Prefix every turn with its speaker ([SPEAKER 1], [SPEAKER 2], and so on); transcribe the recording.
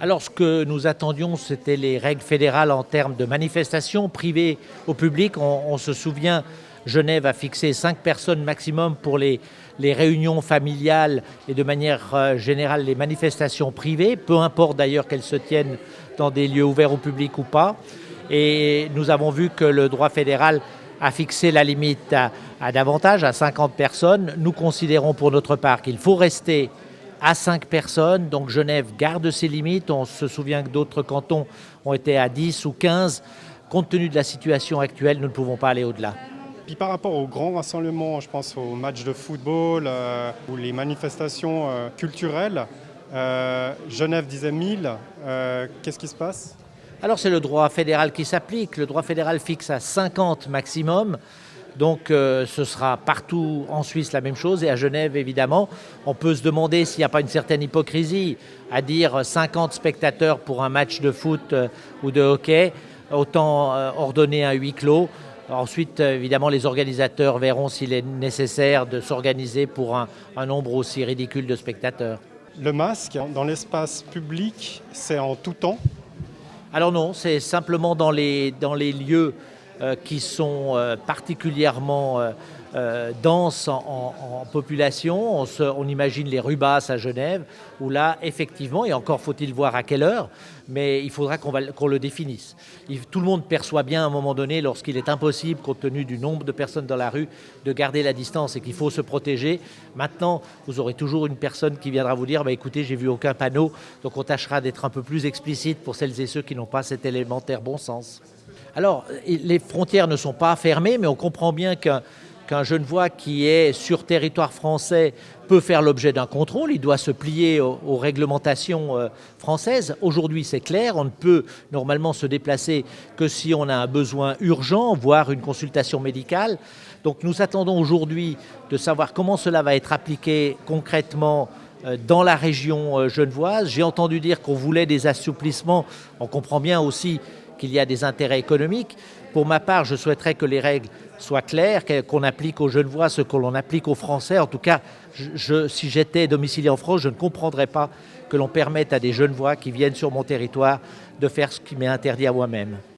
[SPEAKER 1] Alors, ce que nous attendions, c'était les règles fédérales en termes de manifestations privées au public. On se souvient, Genève a fixé 5 personnes maximum pour les réunions familiales et de manière générale les manifestations privées, peu importe d'ailleurs qu'elles se tiennent dans des lieux ouverts au public ou pas. Et nous avons vu que le droit fédéral a fixé la limite à davantage, à 50 personnes. Nous considérons pour notre part qu'il faut rester à 5 personnes, donc Genève garde ses limites. On se souvient que d'autres cantons ont été à 10 ou 15. Compte tenu de la situation actuelle, nous ne pouvons pas aller au-delà.
[SPEAKER 2] Puis par rapport aux grands rassemblements, je pense aux matchs de football ou les manifestations culturelles, Genève disait 1000, qu'est-ce qui se passe?
[SPEAKER 1] Alors c'est le droit fédéral qui s'applique. Le droit fédéral fixe à 50 maximum. Donc ce sera partout en Suisse la même chose et à Genève évidemment. On peut se demander s'il n'y a pas une certaine hypocrisie à dire 50 spectateurs pour un match de foot ou de hockey, autant ordonner un huis clos. Ensuite, évidemment, les organisateurs verront s'il est nécessaire de s'organiser pour un nombre aussi ridicule de spectateurs.
[SPEAKER 2] Le masque dans l'espace public, c'est en tout temps?
[SPEAKER 1] Alors non, c'est simplement dans les lieux qui sont particulièrement denses en population. On imagine les rues basses à Genève, où là, effectivement, et encore faut-il voir à quelle heure, mais il faudra qu'on le définisse. Tout le monde perçoit bien à un moment donné, lorsqu'il est impossible, compte tenu du nombre de personnes dans la rue, de garder la distance et qu'il faut se protéger. Maintenant, vous aurez toujours une personne qui viendra vous dire écoutez, j'ai vu aucun panneau, donc on tâchera d'être un peu plus explicite pour celles et ceux qui n'ont pas cet élémentaire bon sens. Alors, les frontières ne sont pas fermées, mais on comprend bien qu'un Genevois qui est sur territoire français peut faire l'objet d'un contrôle. Il doit se plier aux réglementations françaises. Aujourd'hui, c'est clair, on ne peut normalement se déplacer que si on a un besoin urgent, voire une consultation médicale. Donc nous attendons aujourd'hui de savoir comment cela va être appliqué concrètement dans la région genevoise. J'ai entendu dire qu'on voulait des assouplissements. On comprend bien aussi qu'il y a des intérêts économiques. Pour ma part, je souhaiterais que les règles soient claires, qu'on applique aux Genevois ce que l'on applique aux Français. En tout cas, si j'étais domicilié en France, je ne comprendrais pas que l'on permette à des Genevois qui viennent sur mon territoire de faire ce qui m'est interdit à moi-même.